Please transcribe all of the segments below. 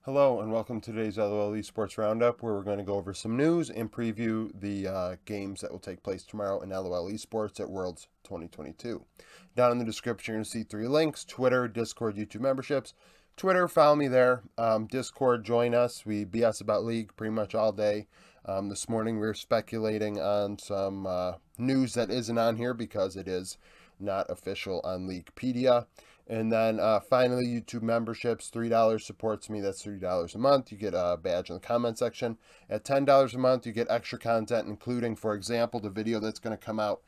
Hello and welcome to today's LOL Esports Round Up, where we're going to go over some news and preview the games that will take place tomorrow in LOL Esports at Worlds 2022. Down in the description, you're going to see 3 links: Twitter, Discord, YouTube memberships. Twitter, follow me there. Discord, join us. We BS about League pretty much all day. This morning we were speculating on some news that isn't on here because it is not official on Leaguepedia. And then finally, YouTube memberships, $3 supports me. That's $3 a month. You get a badge in the comment section. At $10 a month, you get extra content, including, for example, the video that's going to come out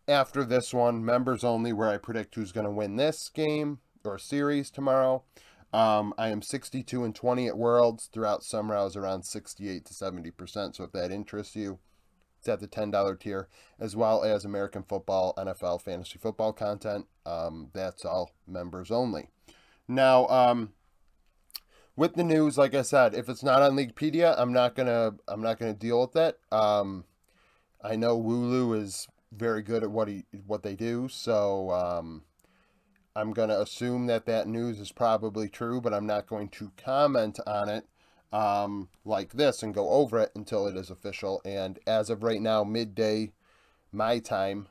after this one, members only, where I predict who's going to win this game or series tomorrow. I am 62-20 at Worlds. Throughout summer, I was around 68 to 70%. So if that interests you, it's at the $10 tier, as well as American football, NFL, fantasy football content. That's all members only. Now, with the news, like I said, if it's not on Leaguepedia, I'm not gonna deal with it. I know Wooloo is very good at what they do, so I'm gonna assume that news is probably true, but I'm not going to comment on it like this and go over it until it is official. And as of right now, midday my time,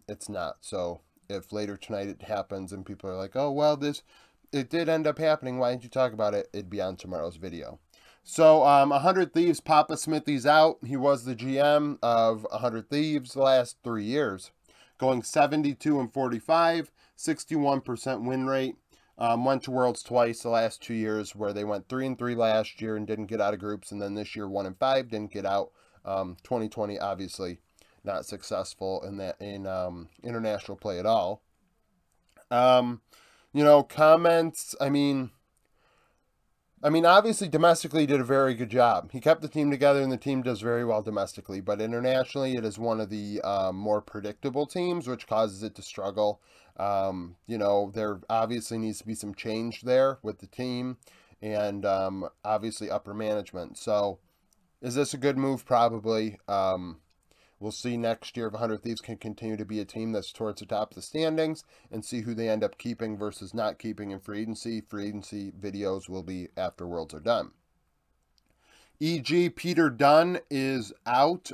it's not. So if later tonight it happens and people are like, oh well, it did end up happening, why didn't you talk about it? It'd be on tomorrow's video. So 100 Thieves, Papa Smithy's out. He was the GM of 100 Thieves the last 3 years, going 72-45, 61% win rate. Went to Worlds twice the last 2 years, where they went 3-3 last year and didn't get out of groups, and then this year 1-5, didn't get out. 2020 obviously not successful in international play at all. Comments. I mean, obviously domestically he did a very good job. He kept the team together, and the team does very well domestically. But internationally, it is one of the more predictable teams, which causes it to struggle. There obviously needs to be some change there with the team, and obviously upper management. So, is this a good move? Probably. We'll see next year if 100 Thieves can continue to be a team that's towards the top of the standings, and see who they end up keeping versus not keeping in free agency. Free agency videos will be after Worlds are done. E.g., Peter Dunn is out.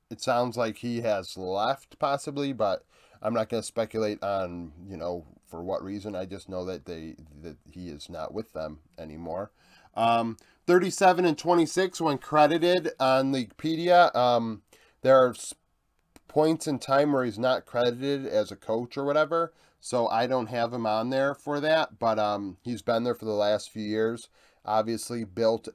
It sounds like he has left, possibly, but I'm not going to speculate on, for what reason. I just know that he is not with them anymore. 37-26 when credited on Leaguepedia. There are points in time where he's not credited as a coach or whatever, so I don't have him on there for that. But he's been there for the last few years. Obviously, built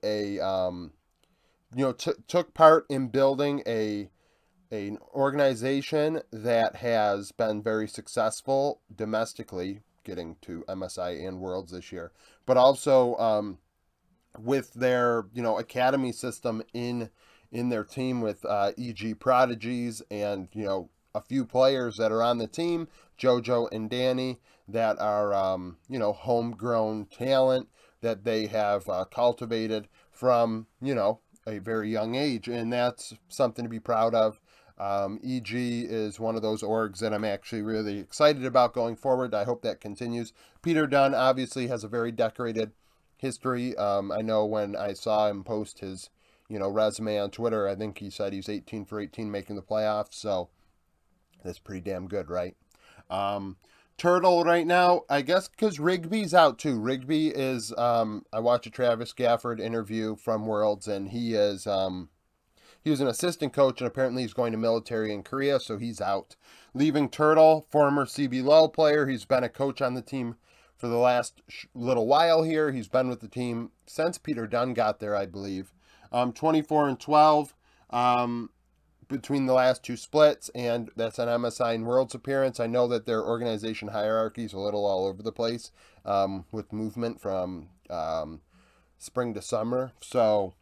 took part in building an organization that has been very successful domestically, getting to MSI and Worlds this year, but also with their academy system in their team with E.g. prodigies and a few players that are on the team, Jojo and Danny, that are homegrown talent that they have cultivated from a very young age, and that's something to be proud of. E.g. is one of those orgs that I'm actually really excited about going forward. I hope that continues. Peter Dunn obviously has a very decorated history. I know when I saw him post his resume on Twitter, I think he said he's 18 for 18 making the playoffs, so that's pretty damn good, right? Turtle right now, I guess because Rigby's out too. Rigby is, I watched a Travis Gafford interview from Worlds, and he was an assistant coach, and apparently he's going to military in Korea, so he's out. Leaving Turtle, former CB Low player. He's been a coach on the team for the last little while here. He's been with the team since Peter Dunn got there, I believe. 24-12 between the last 2 splits, and that's an MSI and Worlds appearance. I know that their organization hierarchy is a little all over the place with movement from spring to summer. So,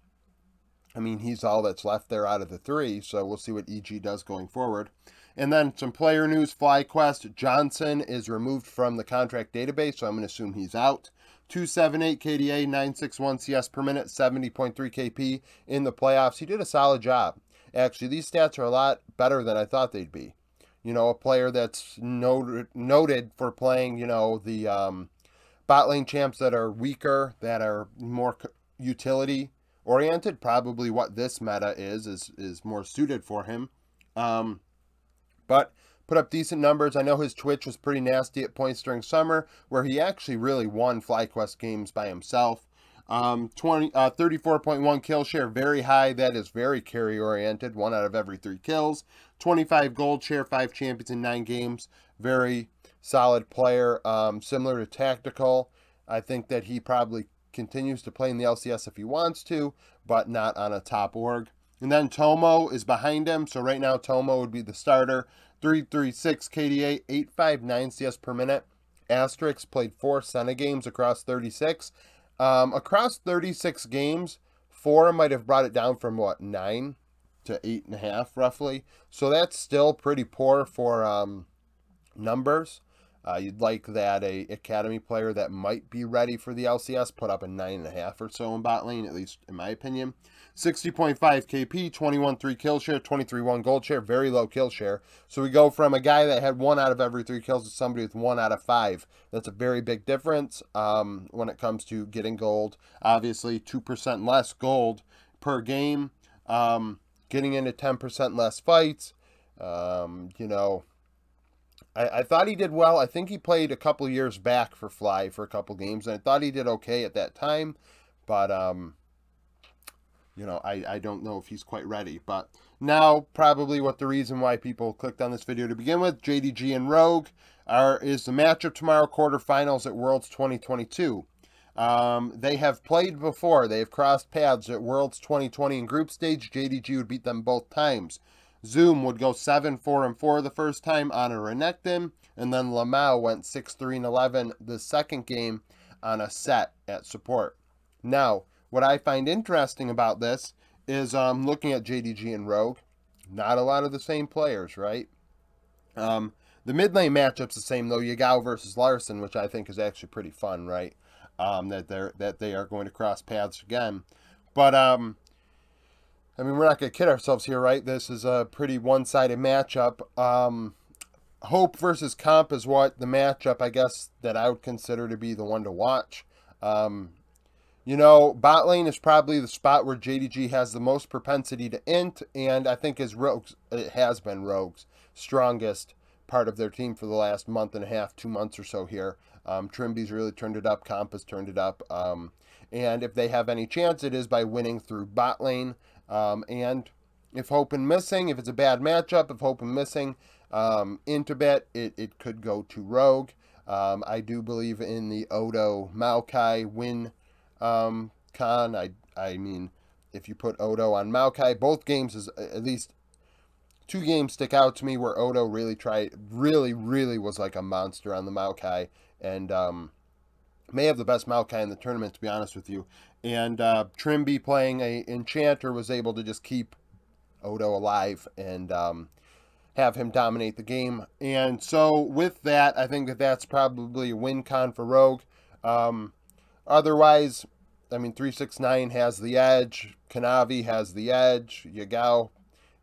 he's all that's left there out of the 3, so we'll see what E.g. does going forward. And then some player news. FlyQuest Johnson is removed from the contract database, so I'm going to assume he's out. 278 KDA, 961 CS per minute, 70.3 KP in the playoffs. He did a solid job. Actually, these stats are a lot better than I thought they'd be. A player that's noted for playing, the bot lane champs that are weaker, that are more utility oriented. Probably what this meta is more suited for him. But put up decent numbers. I know his Twitch was pretty nasty at points during summer, where he actually really won FlyQuest games by himself. 34.1 kill share, very high. That is very carry oriented. 1 out of every 3 kills. 25 gold share, 5 champions in 9 games. Very solid player. Similar to Tactical. I think that he probably continues to play in the LCS if he wants to, but not on a top org. And then Tomo is behind him. So right now Tomo would be the starter. 336 KDA, 859 CS per minute. Asterix played 4 Senna games across 36. Across 36 games, 4 might have brought it down from, what, 9 to 8.5, roughly. So that's still pretty poor for numbers. You'd like that a academy player that might be ready for the LCS put up a 9.5 or so in bot lane, at least in my opinion. 60.5 KP, 21.3 kill share, 23.1 gold share, very low kill share. So we go from a guy that had 1 out of every 3 kills to somebody with 1 out of 5. That's a very big difference when it comes to getting gold. Obviously, 2% less gold per game, getting into 10% less fights. You know, I thought he did well. I think he played a couple years back for Fly for a couple games, and I thought he did okay at that time. But, you know, I don't know if he's quite ready. But now, probably what the reason why people clicked on this video to begin with, JDG and Rogue, is the matchup tomorrow, quarterfinals at Worlds 2022. They have played before. They have crossed paths at Worlds 2020 in group stage. JDG would beat them both times. Zoom would go 7-4-4 the first time on a Renekton, and then Lamau went 6-3-11 the second game on a set at support. Now, what I find interesting about this is looking at JDG and Rogue. Not a lot of the same players, right? The mid lane matchup's the same though. Yagao versus Larson, which I think is actually pretty fun, right? That they are going to cross paths again. But I mean, we're not going to kid ourselves here, right? This is a pretty one-sided matchup. Hope versus Comp is what the matchup, I guess, that I would consider to be the one to watch. You know, bot lane is probably the spot where JDG has the most propensity to int, and I think it has been Rogue's strongest part of their team for the last month and a half, 2 months or so here. Trimby's really turned it up. Comp has turned it up. And if they have any chance, it is by winning through bot lane. And if Hope and missing, if it's a bad matchup, if Hope and missing into bet, it could go to Rogue. I do believe in the Odo Maokai win con. I mean, if you put Odo on Maokai, both games is at least 2 games stick out to me where Odo really was like a monster on the Maokai, and may have the best Maokai in the tournament, to be honest with you. And Trimby playing a Enchanter was able to just keep Odo alive and have him dominate the game. And so with that, I think that that's probably a win con for Rogue. Otherwise, I mean, 369 has the edge. Kanavi has the edge. Yagao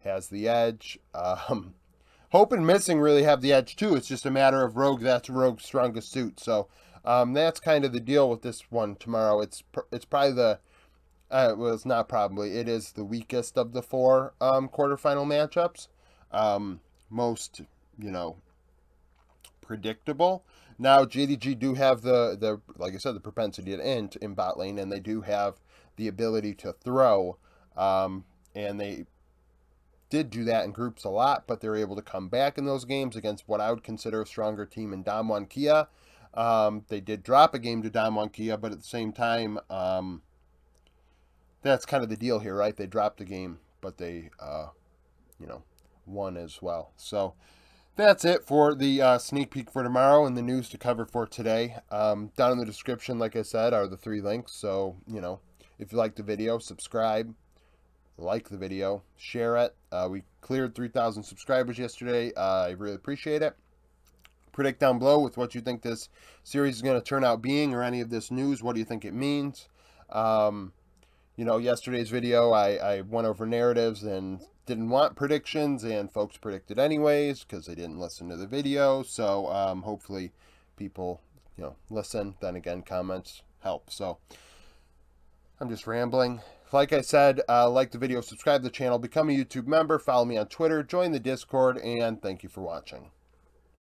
has the edge. Hope and missing really have the edge too. It's just a matter of Rogue. That's Rogue's strongest suit. So that's kind of the deal with this one tomorrow. It's probably the well, it's not probably. It is the weakest of the 4 quarterfinal matchups. Most, you know, predictable. Now JDG do have the like I said, the propensity to int in bot lane, and they do have the ability to throw. And they did do that in groups a lot, but they're able to come back in those games against what I would consider a stronger team in Damwon Kia. They did drop a game to Damwon Kia, but at the same time, that's kind of the deal here, right? They dropped a game, but they, you know, won as well. So that's it for the sneak peek for tomorrow and the news to cover for today. Down in the description, like I said, are the 3 links. So, you know, if you like the video, subscribe, like the video, share it. We cleared 3,000 subscribers yesterday. I really appreciate it. Predict down below with what you think this series is going to turn out being, or any of this news. What do you think it means? You know, yesterday's video, I went over narratives and didn't want predictions, and folks predicted anyways because they didn't listen to the video. So hopefully people listen. Then again, comments help. So I'm just rambling. Like I said, like the video, subscribe to the channel, become a YouTube member, follow me on Twitter, join the Discord, and thank you for watching.